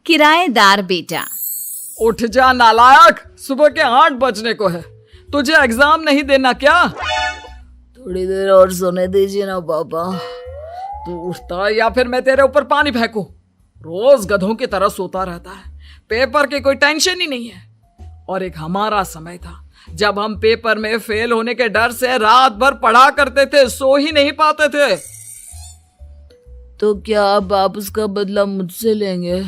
किराएदार बेटा। उठ जा नालायक, सुबह के 8 बजने को है। तुझे एग्जाम नहीं देना क्या? थोड़ी देर और सोने दीजिए ना पापा। तू उठता या फिर मैं तेरे ऊपर पानी फेंकूं? रोज गधों की तरह सोता रहता है, पेपर की कोई टेंशन ही नहीं है। और एक हमारा समय था जब हम पेपर में फेल होने के डर से रात भर पढ़ा करते थे, सो ही नहीं पाते थे। तो क्या अब आप उसका बदला मुझसे लेंगे?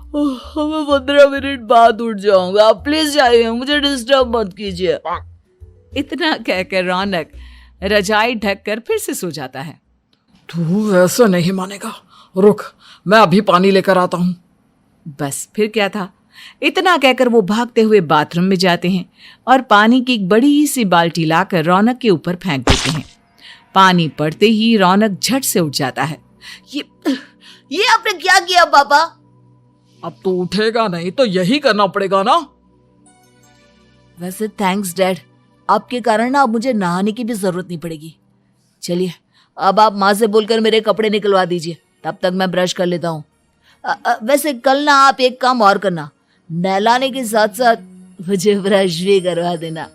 मैं 15 मिनट बाद उठ जाऊंगा, आप प्लीज जाइए, मुझे डिस्टर्ब मत कीजिए। इतना कहकर रौनक रजाई ढककर फिर से सो जाता है। तू ऐसा नहीं मानेगा, रुक मैं अभी पानी लेकर आता हूं। बस फिर क्या था, इतना कहकर वो भागते हुए बाथरूम में जाते हैं और पानी की एक बड़ी सी बाल्टी लाकर रौनक के ऊपर फेंक देते हैं। पानी पड़ते ही रौनक झट से उठ जाता है। ये आपने क्या किया पापा? अब तो उठेगा नहीं तो यही करना पड़ेगा ना। वैसे थैंक्स डैड, आपके कारण ना अब मुझे नहाने की भी जरूरत नहीं पड़ेगी। चलिए अब आप माँ से बोलकर मेरे कपड़े निकलवा दीजिए, तब तक मैं ब्रश कर लेता हूँ। वैसे कल ना आप एक काम और करना, नहलाने के साथ साथ मुझे ब्रश भी करवा देना।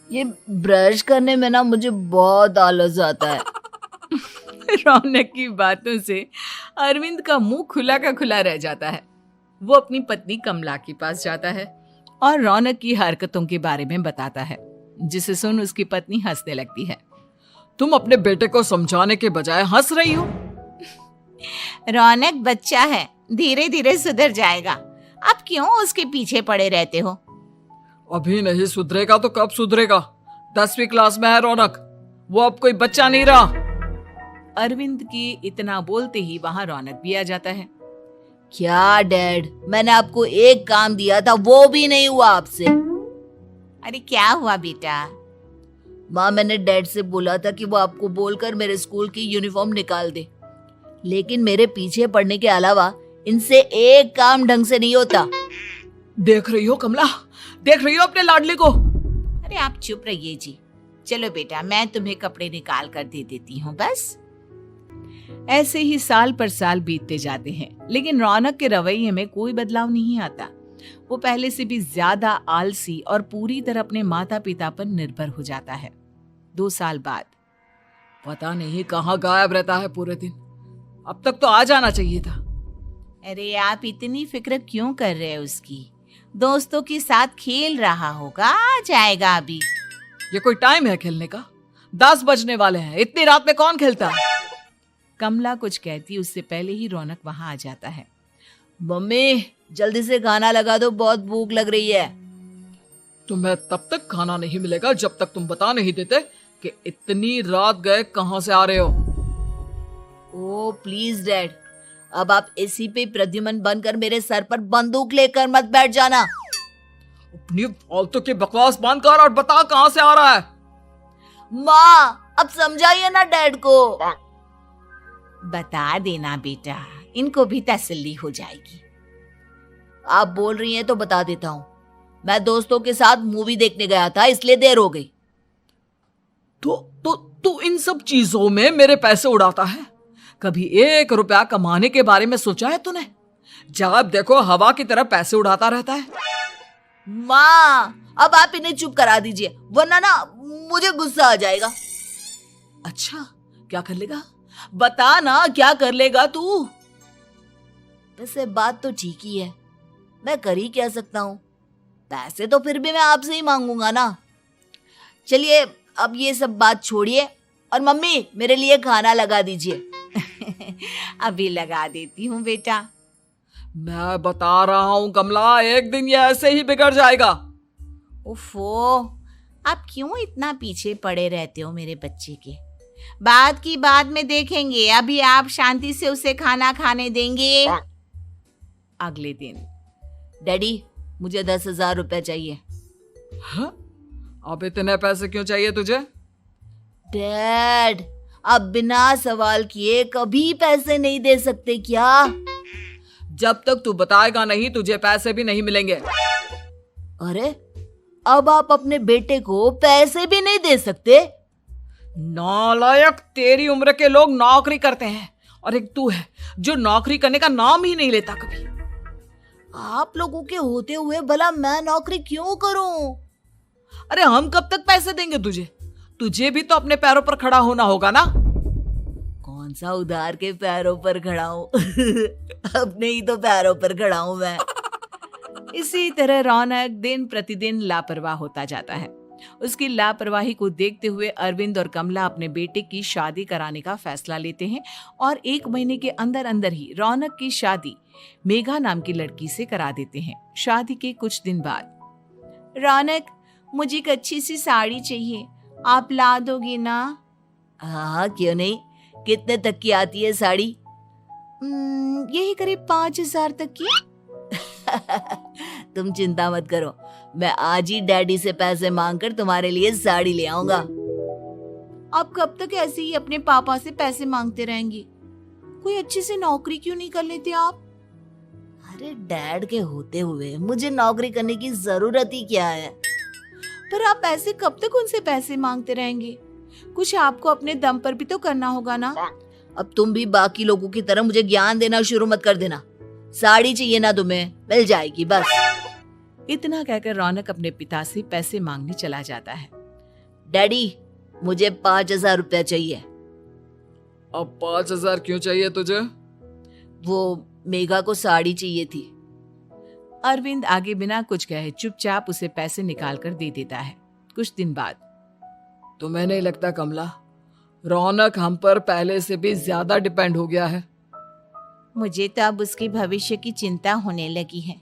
ये ब्रश करने में ना मुझे बहुत आलस आता है। रौनक की बातों से अरविंद का मुंह खुला का खुला रह जाता है। वो अपनी पत्नी कमला के पास जाता है और रौनक की हरकतों के बारे में बताता है, जिसे सुन उसकी पत्नी हंसने लगती है। तुम अपने बेटे को समझाने के बजाय हंस रही हो। रौनक बच्चा है, धीरे धीरे सुधर जाएगा, आप क्यों उसके पीछे पड़े रहते हो? अभी नहीं सुधरेगा तो कब सुधरेगा? 10वीं क्लास में है रौनक, वो अब कोई बच्चा नहीं रहा। अरविंद की इतना बोलते ही वहां रौनक भी आ जाता है। क्या डैड, मैंने आपको एक काम दिया था, वो भी नहीं हुआ आपसे। अरे क्या हुआ बेटा? माँ, मैंने डैड से बोला था कि वो आपको बोलकर मेरे स्कूल की यूनिफॉर्म निकाल दे, लेकिन मेरे पीछे पड़ने के अलावा इनसे एक काम ढंग से नहीं होता। देख रही हो कमला, देख रही हो अपने लाडले को? अरे आप चुप रहिए जी। चलो बेटा, मैं तुम्हें कपड़े निकाल कर दे देती हूँ। बस ऐसे ही साल पर साल बीतते जाते हैं, लेकिन रौनक के रवैये में कोई बदलाव नहीं आता। वो पहले से भी ज्यादा आलसी और पूरी तरह अपने माता पिता पर निर्भर हो जाता है। 2 साल बाद पता नहीं कहाँ गायब रहता है पूरे दिन, अब तक तो आ जाना चाहिए था। अरे आप इतनी फिक्र क्यों कर रहे हैं उसकी? दोस्तों के साथ खेल रहा होगा, आ जाएगा अभी। ये कोई टाइम है खेलने का? 10 बजने वाले हैं, इतनी रात में कौन खेलता है? कमला कुछ कहती उससे पहले ही रौनक वहां आ जाता है। मम्मी जल्दी से खाना लगा दो, बहुत भूख लग रही है। तुम्हें तब तक खाना नहीं मिलेगा जब तक तुम बता नहीं देते कि इतनी रात गए कहां से आ रहे हो। ओ प्लीज डैड, अब आप एसी पे प्रद्युमन बनकर मेरे सर पर बंदूक लेकर मत बैठ जाना। अपनी फालतू की बकवास बंद कर और बता कहां से आ रहा है। माँ अब समझाइए ना डैड को। बता देना बेटा, इनको भी तसल्ली हो जाएगी। आप बोल रही हैं तो बता देता हूँ, मैं दोस्तों के साथ मूवी देखने गया था, इसलिए देर हो गई। तो इन सब चीजों में मेरे पैसे उड़ाता है। कभी 1 रुपया कमाने के बारे में सोचा है तूने? जब देखो हवा की तरह पैसे उड़ाता रहता है। माँ अब आप इन्हें चुप करा दीजिए, वरना ना मुझे गुस्सा आ जाएगा। अच्छा क्या कर लेगा? बता ना क्या कर लेगा तू? वैसे बात तो ठीक ही है, मैं कर ही क्या सकता हूँ, पैसे तो फिर भी मैं आपसे ही मांगूंगा ना। चलिए अब ये सब बात छोड़िए और मम्मी मेरे लिए खाना लगा दीजिए। अभी लगा देती हूँ बेटा। मैं बता रहा हूँ कमला, एक दिन ये ऐसे ही बिगड़ जाएगा। ओफो, आप क्यों इतना पीछे पड़े रहते हो मेरे बच्चे के? बात की बाद में देखेंगे, अभी आप शांति से उसे खाना खाने देंगे। अगले दिन डैडी मुझे 10,000 रुपए चाहिए। हाँ? अब इतने पैसे क्यों चाहिए तुझे? डैड आप बिना सवाल किए कभी पैसे नहीं दे सकते क्या? जब तक तू बताएगा नहीं तुझे पैसे भी नहीं मिलेंगे। अरे अब आप अपने बेटे को पैसे भी नहीं दे सकते? नालायक, तेरी उम्र के लोग नौकरी करते हैं और एक तू है जो नौकरी करने का नाम ही नहीं लेता कभी। आप लोगों के होते हुए भला मैं नौकरी क्यों करूं? अरे हम कब तक पैसे देंगे तुझे? तुझे भी तो अपने पैरों पर खड़ा होना होगा ना। कौन सा उधार के पैरों पर खड़ा हूं? अपने ही तो पैरों पर खड़ा हूं मैं। इसी तरह रौनक दिन प्रतिदिन लापरवाह होता जाता है। उसकी लापरवाही को देखते हुए अरविंद और कमला अपने बेटे की शादी कराने का फैसला लेते हैं और 1 महीने के अंदर अंदर ही रौनक की शादी मेघा नाम की लड़की से करा देते हैं। शादी के कुछ दिन बाद, रौनक, मुझे एक अच्छी सी साड़ी चाहिए, आप ला दोगी ना? हाँ, क्यों नहीं। कितने तक की आती है साड़ी? यही करीब 5,000 तक की। तुम चिंता मत करो, मैं आज ही डैडी से पैसे मांगकर तुम्हारे लिए साड़ी ले आऊंगा। आप कब तक ऐसे ही अपने पापा से पैसे मांगते रहेंगी? कोई अच्छी सी नौकरी क्यों नहीं कर लेते आप? अरे डैड के होते हुए मुझे नौकरी करने की जरूरत ही क्या है? पर आप ऐसे कब तक उनसे पैसे मांगते रहेंगे? कुछ आपको अपने दम पर भी तो करना होगा ना। अब तुम भी बाकी लोगों की तरह मुझे ज्ञान देना शुरू मत कर देना। साड़ी चाहिए ना तुम्हें, मिल जाएगी बस। इतना कहकर रौनक अपने पिता से पैसे मांगने चला जाता है। डैडी, मुझे 5,000 रुपया चाहिए। अब 5,000 क्यों चाहिए तुझे? वो मेघा को साड़ी चाहिए थी। अरविंद आगे बिना कुछ कहे चुपचाप उसे पैसे निकाल कर दे देता है। कुछ दिन बाद, तुम्हें नहीं लगता कमला, रौनक हम पर पहले से भी ज्यादा डिपेंड हो गया है? मुझे तो अब उसके भविष्य की चिंता होने लगी है।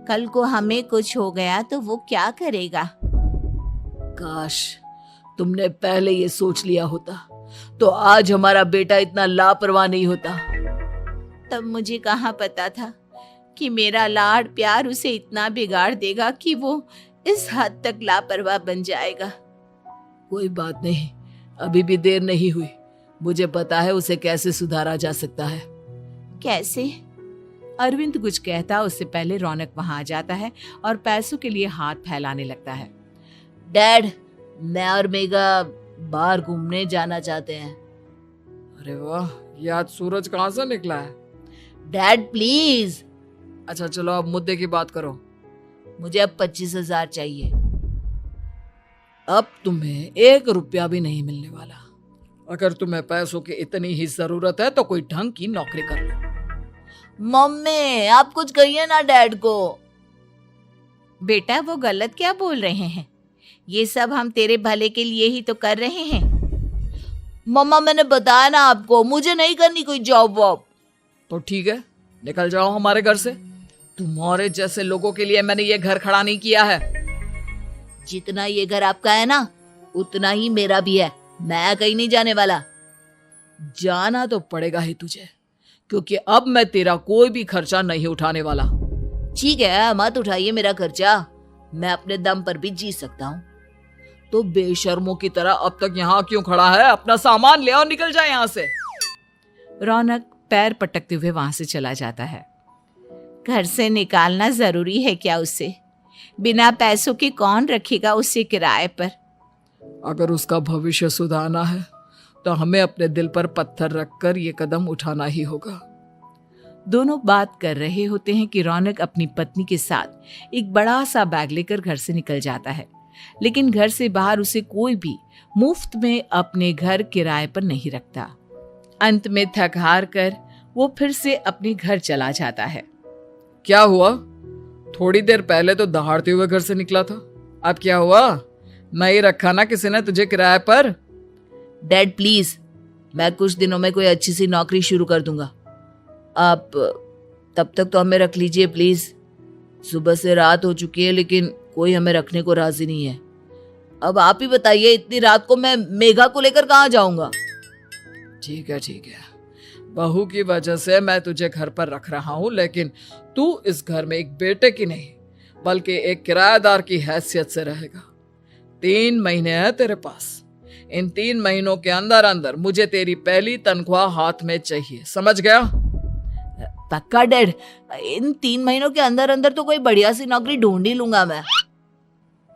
कल को हमें कुछ हो गया तो वो क्या करेगा? काश तुमने पहले ये सोच लिया होता तो आज हमारा बेटा इतना लापरवाह नहीं होता। तब मुझे कहाँ पता था कि मेरा लाड प्यार उसे इतना बिगाड़ देगा कि वो इस हद तक लापरवाह बन जाएगा। कोई बात नहीं, अभी भी देर नहीं हुई। मुझे पता है उसे कैसे सुधारा जा सकता है। कैसे? अरविंद कुछ कहता उससे पहले रौनक वहां आ जाता है और पैसों के लिए हाथ फैलाने लगता है। डैड, मैं और मेघा बाहर घूमने जाना चाहते हैं। अरे वाह, ये आज सूरज कहाँ से निकला है? Dad please. अच्छा चलो अब मुद्दे की बात करो। मुझे अब 25,000 चाहिए। अब तुम्हें 1 रुपया भी नहीं मिलने वाला। अगर तुम्हें पैसों की इतनी ही जरूरत है तो कोई ढंग की नौकरी कर लो। मम्मी, आप कुछ कहिए ना डैड को। बेटा, वो गलत क्या बोल रहे हैं? ये सब हम तेरे भले के लिए ही तो कर रहे हैं। मम्मा, मैंने बताया ना आपको, मुझे नहीं करनी कोई जॉब वॉब। तो ठीक है, निकल जाओ हमारे घर से। तुम्हारे जैसे लोगों के लिए मैंने ये घर खड़ा नहीं किया है। जितना ये घर आपका है ना, उतना ही मेरा भी है। मैं कहीं नहीं जाने वाला। जाना तो पड़ेगा ही तुझे, क्योंकि अब मैं तेरा कोई भी खर्चा नहीं उठाने वाला। ठीक है, मत उठाइए मेरा खर्चा, मैं अपने दम पर भी जी सकता हूँ। तो बेशर्मों की तरह अब तक यहाँ क्यों खड़ा है? अपना सामान ले और निकल जाए यहाँ से। रौनक पैर पटकते हुए वहां से चला जाता है। घर से निकालना जरूरी है क्या उसे? बिना पैसों के कौन रखेगा उसे किराए पर? अगर उसका भविष्य सुधारना है तो हमें अपने दिल पर पत्थर रखकर ये कदम उठाना ही होगा। दोनों बात कर रहे होते हैं कि रौनक अपनी पत्नी के साथ एक बड़ा सा बैग लेकर घर से निकल जाता है, लेकिन घर से बाहर उसे कोई भी मुफ्त में अपने घर किराए पर नहीं रखता। अंत में थक हार कर वो फिर से अपने घर चला जाता है। क्या हुआ? थोड़ी देर पहले तो दहाड़ते हुए घर से निकला था, अब क्या हुआ? नहीं रखा ना किसी ने तुझे किराए पर? डैड प्लीज, मैं कुछ दिनों में कोई अच्छी सी नौकरी शुरू कर दूंगा। आप तब तक तो हमें रख लीजिए प्लीज। सुबह से रात हो चुकी है लेकिन कोई हमें रखने को राजी नहीं है। अब आप ही बताइए, इतनी रात को मैं मेघा को लेकर कहाँ जाऊंगा? ठीक है, बहू की वजह से मैं तुझे घर पर रख रहा हूँ, लेकिन तू इस घर में एक बेटे की नहीं बल्कि एक किराएदार की हैसियत से रहेगा। 3 महीने हैं तेरे पास। इन 3 महीनों के अंदर अंदर मुझे तेरी पहली तनख्वाह हाथ में चाहिए, समझ गया? पक्का डैड, इन 3 महीनों के अंदर अंदर तो कोई बढ़िया सी नौकरी ढूंढ ही लूंगा मैं।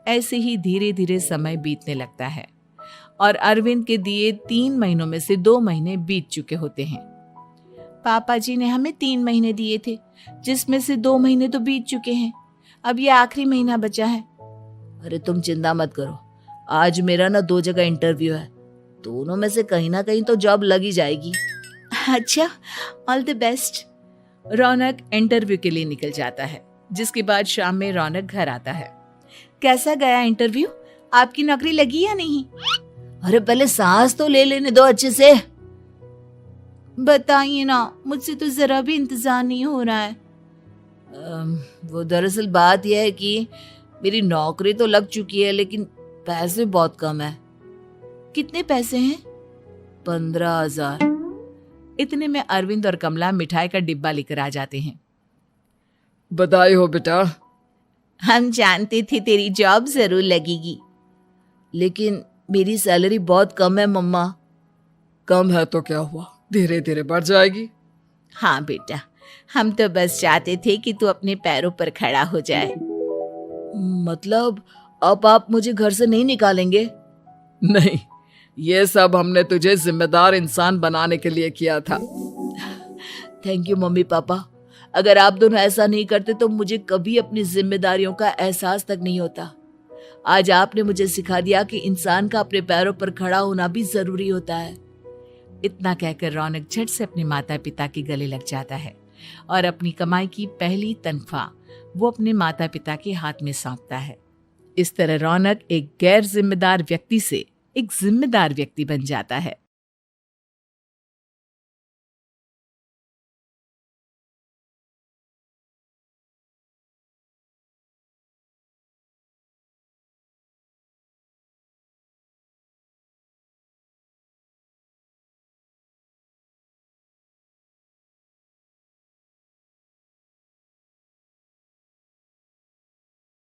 ऐसे ही धीरे धीरे समय बीतने लगता है और अरविंद के दिए 3 महीनों में से 2 महीने बीत चुके होते हैं। पापा जी ने हमें 3 महीने दिए थे, जिसमें से 2 महीने तो बीत चुके हैं। अब ये आखिरी महीना बचा है। अरे तुम चिंता मत करो, आज मेरा ना 2 जगह इंटरव्यू है, दोनों में से कहीं ना कहीं तो जॉब लग ही जाएगी। अच्छा, all the best. Raunak interview के लिए निकल जाता है, जिसके बाद शाम में रौनक घर आता है। कैसा गया इंटरव्यू? आपकी नौकरी लगी या नहीं? अरे पहले सांस तो ले लेने दो अच्छे से। बताइए ना, मुझसे तो जरा भी इंतजार नहीं हो रहा है। वो दरअसल बात यह है कि मेरी नौकरी तो लग चुकी है, लेकिन पैसे बहुत कम है। कितने पैसे हैं? 15,000। इतने में अरविंद और कमला मिठाई का डिब्बा लेकर आ जाते हैं। बधाई हो बेटा। हम जानते थे तेरी जॉब जरूर लगेगी। लेकिन मेरी सैलरी बहुत कम है मम्मा। कम है तो क्या हुआ, धीरे धीरे बढ़ जाएगी। हाँ बेटा, हम तो बस चाहते थे कि तू अपने पैरों पर खड़ा हो जाए। मतलब अब आप मुझे घर से नहीं निकालेंगे? नहीं, ये सब हमने तुझे जिम्मेदार इंसान बनाने के लिए किया था। Thank you mummy papa. अगर आप दोनों ऐसा नहीं करते तो मुझे कभी अपनी जिम्मेदारियों का एहसास तक नहीं होता। आज आपने मुझे सिखा दिया कि इंसान का अपने पैरों पर खड़ा होना भी जरूरी होता है। इतना कहकर रौनक झट से अपने माता पिता के गले लग जाता है और अपनी कमाई की पहली तनख्वाह वो अपने माता पिता के हाथ में सौंपता है। इस तरह रौनक एक गैर जिम्मेदार व्यक्ति से एक जिम्मेदार व्यक्ति बन जाता है।